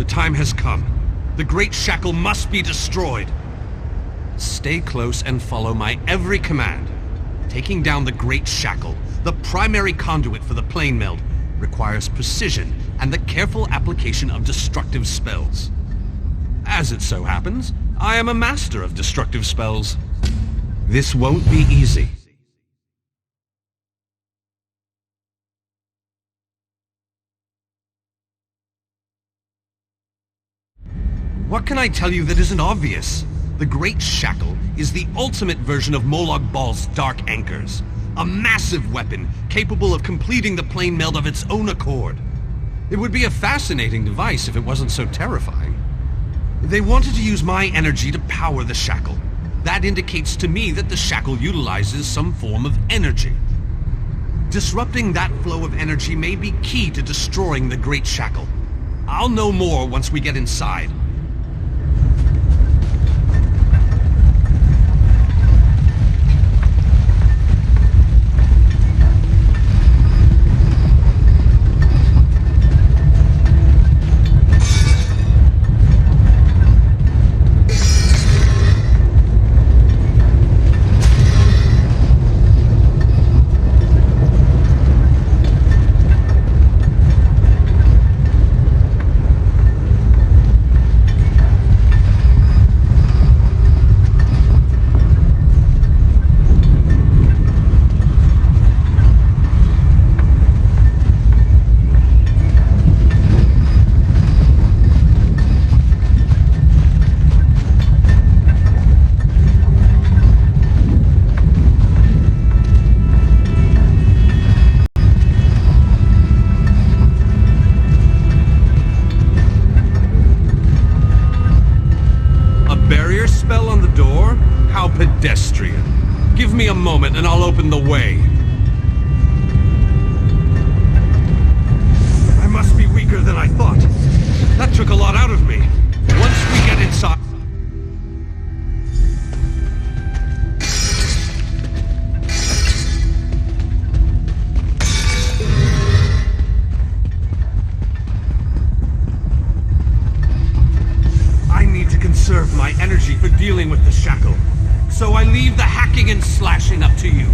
The time has come. The Great Shackle must be destroyed. Stay close and follow my every command. Taking down the Great Shackle, the primary conduit for the plane meld, requires precision and the careful application of destructive spells. As it so happens, I am a master of destructive spells. This won't be easy. What can I tell you that isn't obvious? The Great Shackle is the ultimate version of Molag Bal's Dark Anchors. A massive weapon capable of completing the plane meld of its own accord. It would be a fascinating device if it wasn't so terrifying. They wanted to use my energy to power the Shackle. That indicates to me that the Shackle utilizes some form of energy. Disrupting that flow of energy may be key to destroying the Great Shackle. I'll know more once we get inside. Pedestrian. Give me a moment and I'll open the way. I must be weaker than I thought. That took a lot out of me. Once we get inside... I need to conserve my energy for dealing with the Shackle. So I leave the hacking and slashing up to you.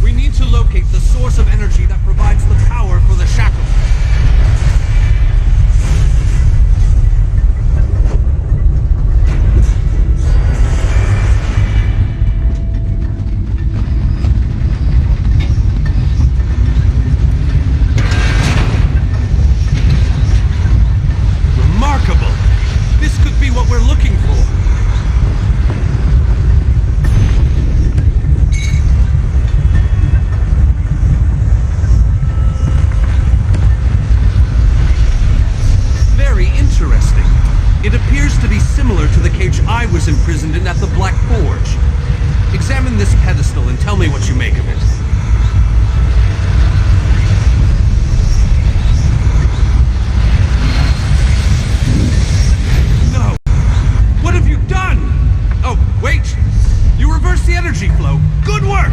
We need to locate the source of energy that provides the power for the Shackle. I was imprisoned in at the Black Forge. Examine this pedestal and tell me what you make of it. No! What have you done? Oh, wait! You reversed the energy flow. Good work!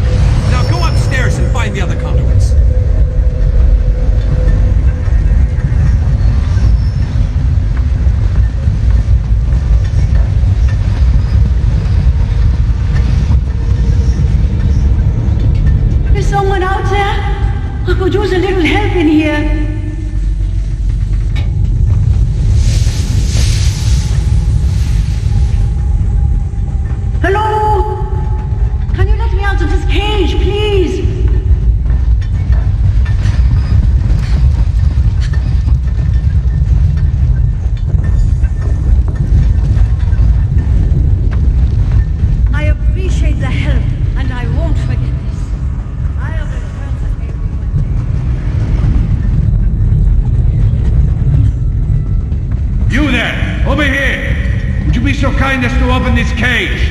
Now go upstairs and find the other conduits. Someone out there? I could use a little help in here. Hello? Can you let me out of this cage, please? I appreciate the help, and I won't forget this. You there! Over here! Would you be so kind as to open this cage?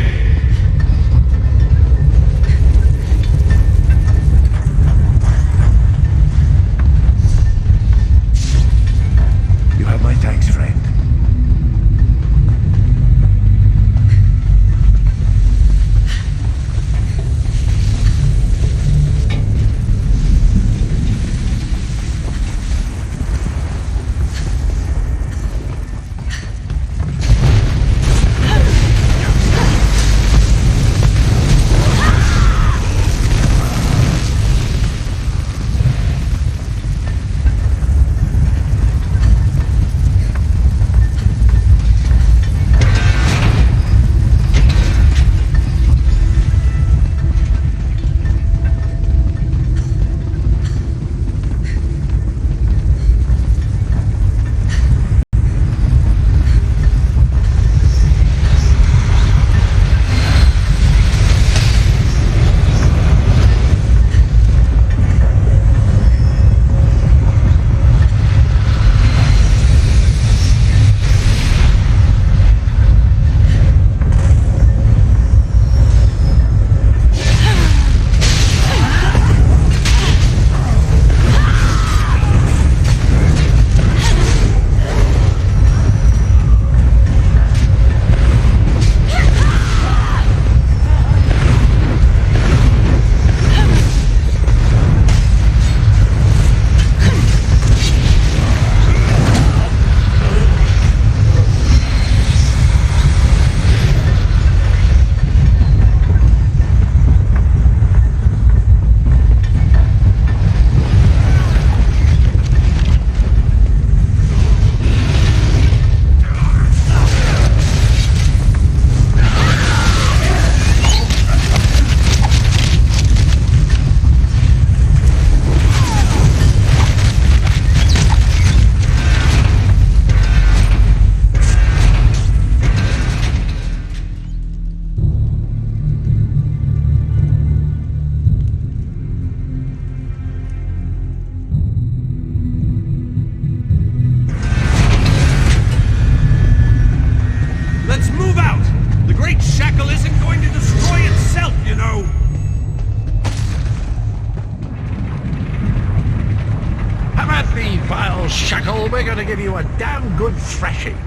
we're gonna give you a damn good thrashing.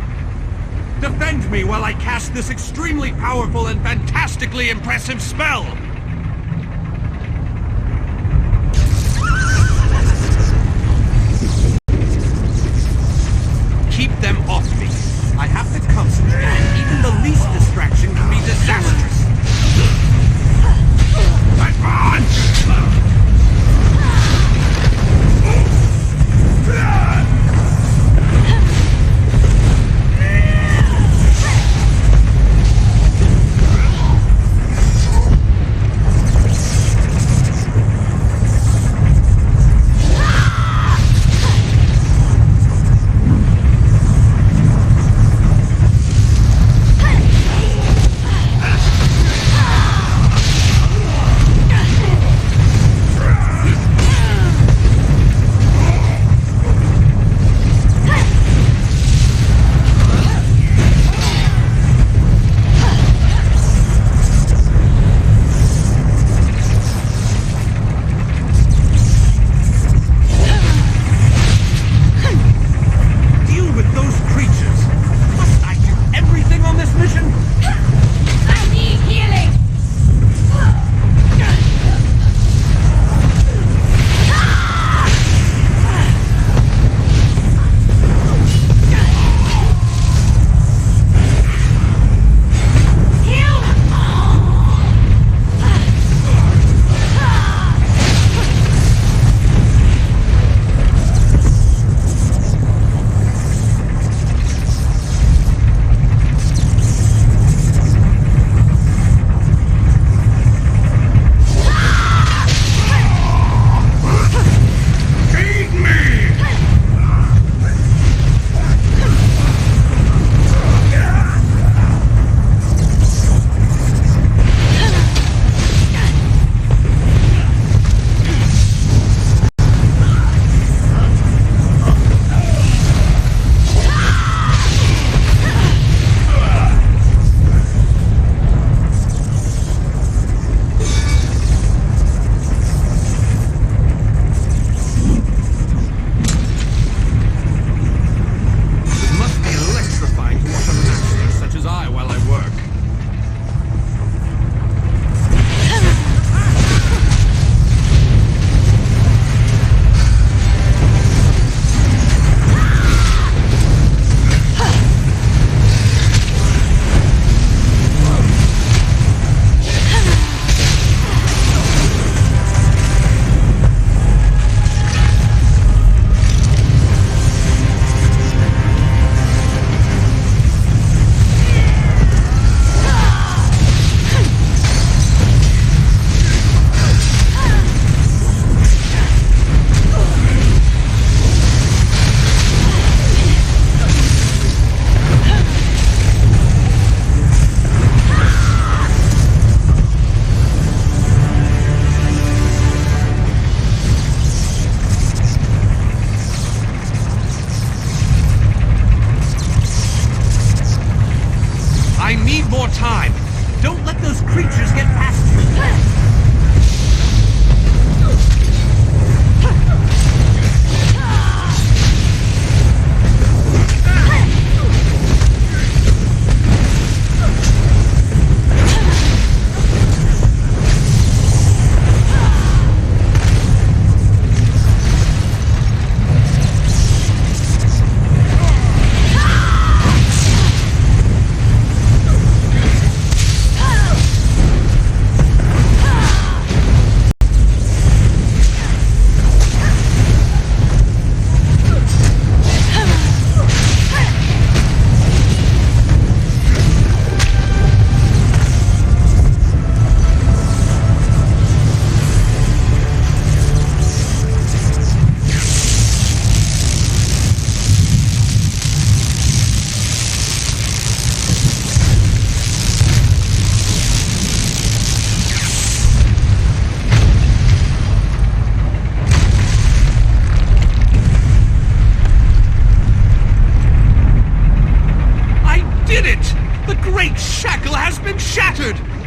Defend me while I cast this extremely powerful and fantastically impressive spell! Keep them off me. I have to concentrate. Even the least distraction can be disastrous.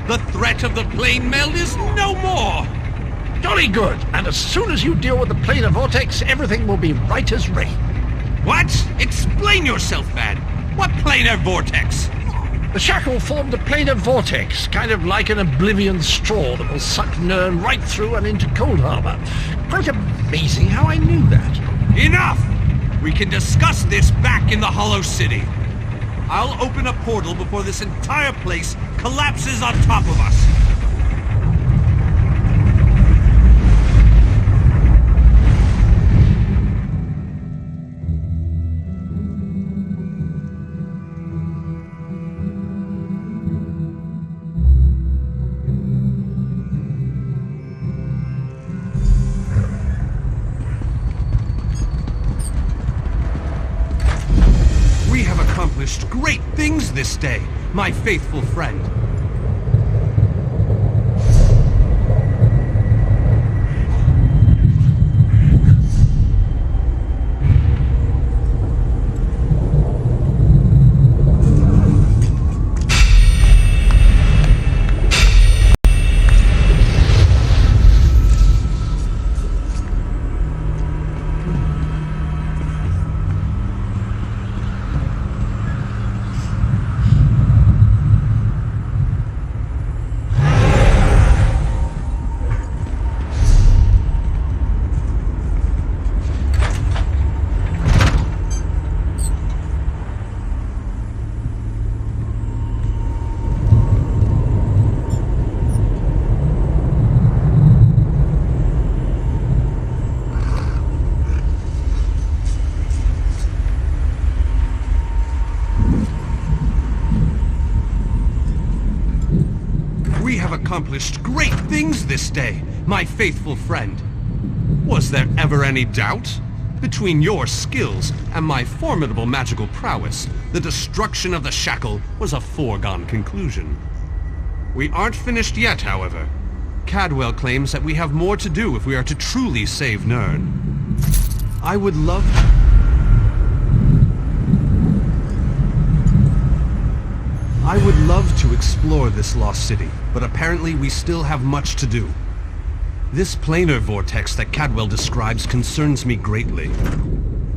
The threat of the plane meld is no more! Jolly good. And as soon as you deal with the planar vortex, everything will be right as rain. What? Explain yourself, man. What planar vortex? The Shackle formed a planar vortex, kind of like an oblivion straw that will suck Nern right through and into Coldharbour. Quite amazing how I knew that. Enough! We can discuss this back in the Hollow City. I'll open a portal before this entire place collapses on top of us. Great things this day, my faithful friend. Accomplished great things this day, my faithful friend. Was there ever any doubt? Between your skills and my formidable magical prowess, the destruction of the Shackle was a foregone conclusion. We aren't finished yet, however. Cadwell claims that we have more to do if we are to truly save Nern. I would love to explore this lost city, but apparently we still have much to do. This planar vortex that Cadwell describes concerns me greatly.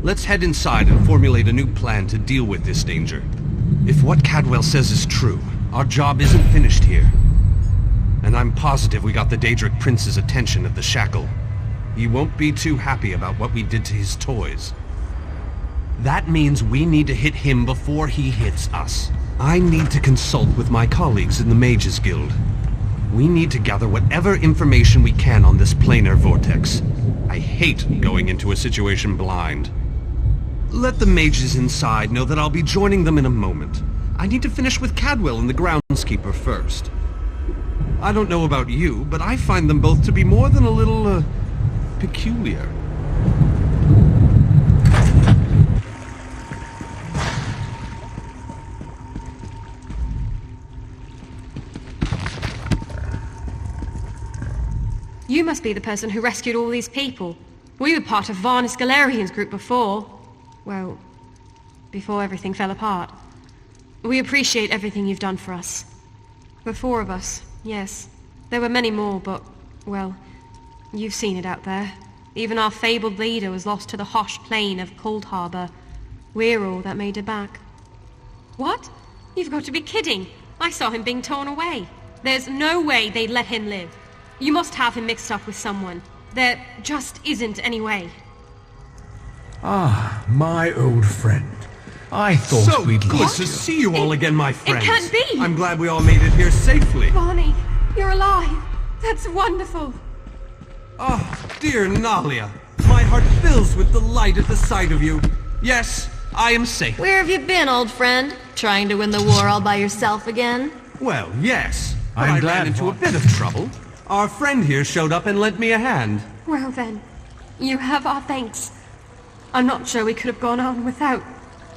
Let's head inside and formulate a new plan to deal with this danger. If what Cadwell says is true, our job isn't finished here. And I'm positive we got the Daedric Prince's attention at the Shackle. He won't be too happy about what we did to his toys. That means we need to hit him before he hits us. I need to consult with my colleagues in the Mages Guild. We need to gather whatever information we can on this planar vortex. I hate going into a situation blind. Let the mages inside know that I'll be joining them in a moment. I need to finish with Cadwell and the groundskeeper first. I don't know about you, but I find them both to be more than a little, peculiar. You must be the person who rescued all these people. We were part of Varnus Galerian's group before. Well, before everything fell apart. We appreciate everything you've done for us. The four of us, yes. There were many more, but, well, you've seen it out there. Even our fabled leader was lost to the harsh plain of Coldharbour. We're all that made it back. What? You've got to be kidding. I saw him being torn away. There's no way they'd let him live. You must have him mixed up with someone. There just isn't any way. Ah, my old friend. I thought we'd So good lost to you. see you all again, my friends. It can't be! I'm glad we all made it here safely. Barney, you're alive. That's wonderful. Oh, dear Nalia. My heart fills with delight at the sight of you. Yes, I am safe. Where have you been, old friend? Trying to win the war all by yourself again? Well, yes. But I'm I glad, ran into a Vaughn. bit of trouble. Our friend here showed up and lent me a hand. Well then, you have our thanks. I'm not sure we could have gone on without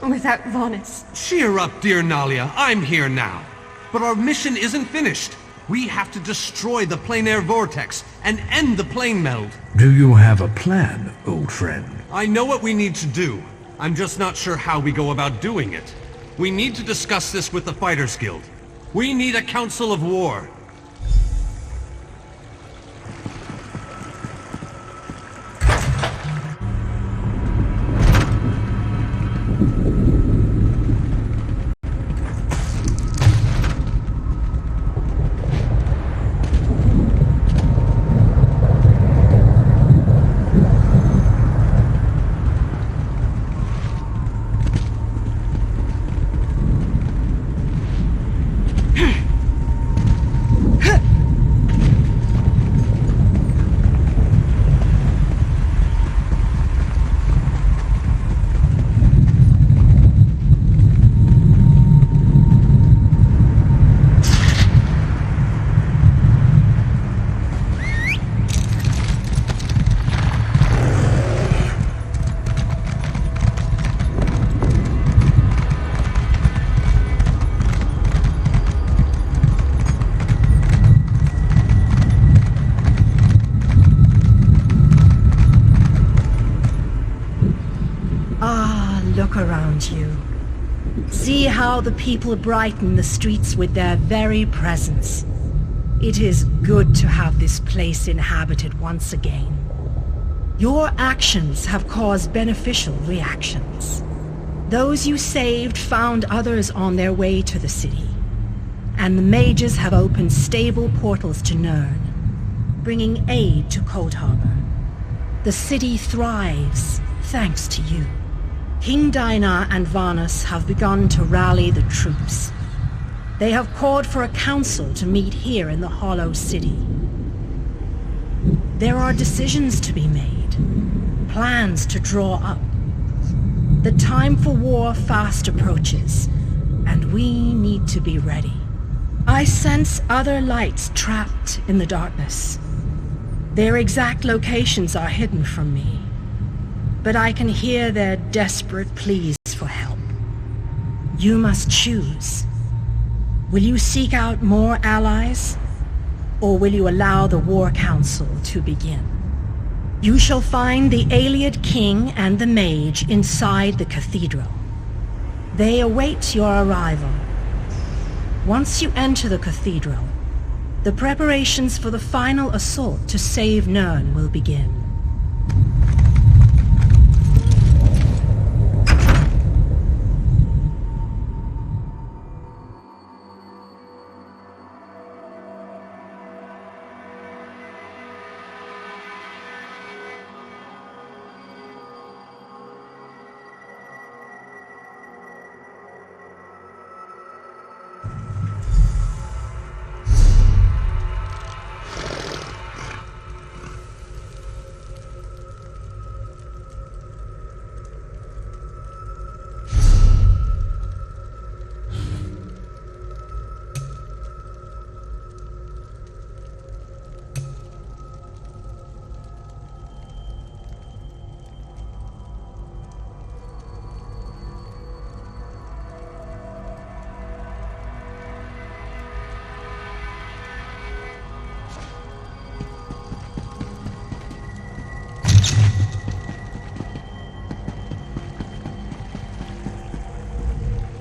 Varnus. Cheer up, dear Nalia. I'm here now. But our mission isn't finished. We have to destroy the planar vortex and end the plane meld. Do you have a plan, old friend? I know what we need to do. I'm just not sure how we go about doing it. We need to discuss this with the Fighters Guild. We need a council of war. around you. See how the people brighten the streets with their very presence. It is good to have this place inhabited once again. Your actions have caused beneficial reactions. Those you saved found others on their way to the city, and the mages have opened stable portals to Nirn, bringing aid to Coldharbour. The city thrives thanks to you. King Dinah and Vanus have begun to rally the troops. They have called for a council to meet here in the Hollow City. There are decisions to be made, plans to draw up. The time for war fast approaches, and we need to be ready. I sense other lights trapped in the darkness. Their exact locations are hidden from me, but I can hear their desperate pleas for help. You must choose. Will you seek out more allies, or will you allow the War Council to begin? You shall find the Ayleid King and the Mage inside the cathedral. They await your arrival. Once you enter the cathedral, the preparations for the final assault to save Nirn will begin.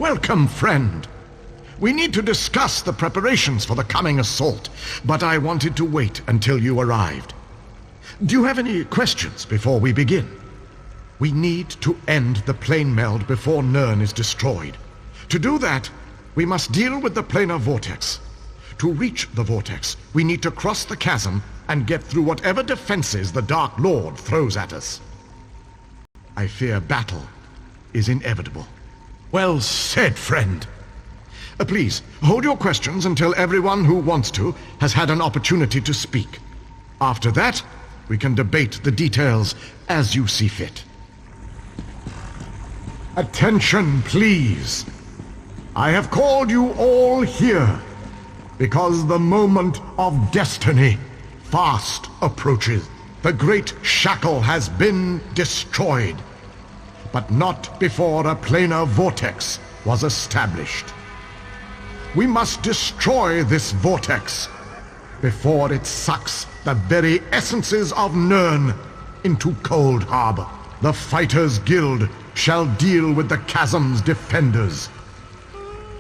Welcome, friend. We need to discuss the preparations for the coming assault, but I wanted to wait until you arrived. Do you have any questions before we begin? We need to end the plane meld before Nirn is destroyed. To do that, we must deal with the planar vortex. To reach the vortex, we need to cross the chasm and get through whatever defenses the Dark Lord throws at us. I fear battle is inevitable. Well said, friend. Please, hold your questions until everyone who wants to has had an opportunity to speak. After that, we can debate the details as you see fit. Attention, please. I have called you all here because the moment of destiny fast approaches. The great Shackle has been destroyed, but not before a planar vortex was established. We must destroy this vortex before it sucks the very essences of Nirn into Coldharbour. The Fighters' Guild shall deal with the chasm's defenders,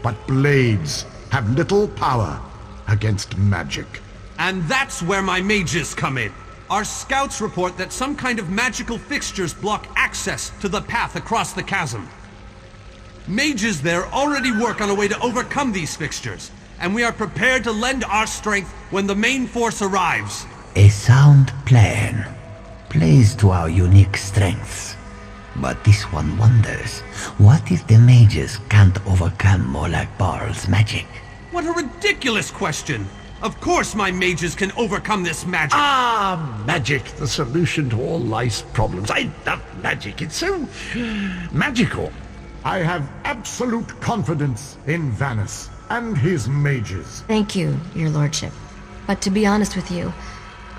but blades have little power against magic. And that's where my mages come in. Our scouts report that some kind of magical fixtures block access to the path across the chasm. Mages there already work on a way to overcome these fixtures, and we are prepared to lend our strength when the main force arrives. A sound plan. Plays to our unique strengths. But this one wonders, what if the mages can't overcome Molag Barl's magic? What a ridiculous question! Of course my mages can overcome this magic! Ah, magic, the solution to all life's problems. I love magic, it's so magical. I have absolute confidence in Vanus and his mages. Thank you, your lordship. But to be honest with you,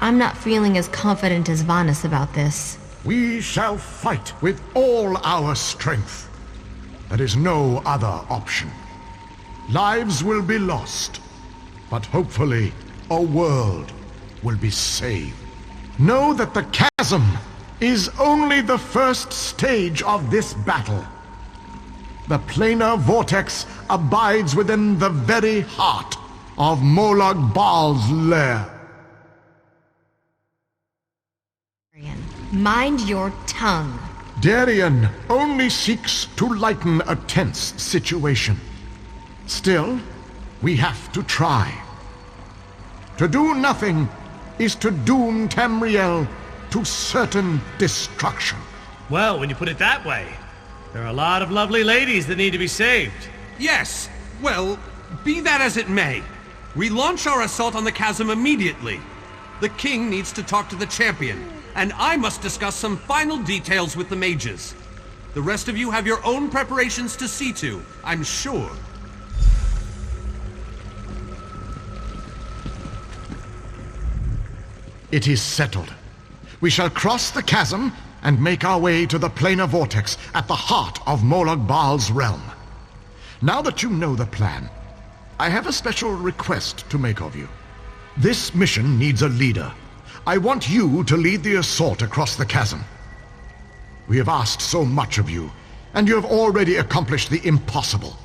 I'm not feeling as confident as Vanus about this. We shall fight with all our strength. There is no other option. Lives will be lost, but hopefully a world will be saved. Know that the chasm is only the first stage of this battle. The planar vortex abides within the very heart of Molag Bal's lair. Mind your tongue. Darien only seeks to lighten a tense situation. Still, we have to try. To do nothing is to doom Tamriel to certain destruction. Well, when you put it that way, there are a lot of lovely ladies that need to be saved. Yes, well, be that as it may. We launch our assault on the chasm immediately. The king needs to talk to the champion, and I must discuss some final details with the mages. The rest of you have your own preparations to see to, I'm sure. It is settled. We shall cross the chasm and make our way to the planar vortex at the heart of Molag Bal's realm. Now that you know the plan, I have a special request to make of you. This mission needs a leader. I want you to lead the assault across the chasm. We have asked so much of you, and you have already accomplished the impossible.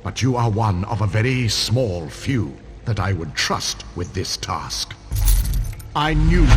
But you are one of a very small few that I would trust with this task. I knew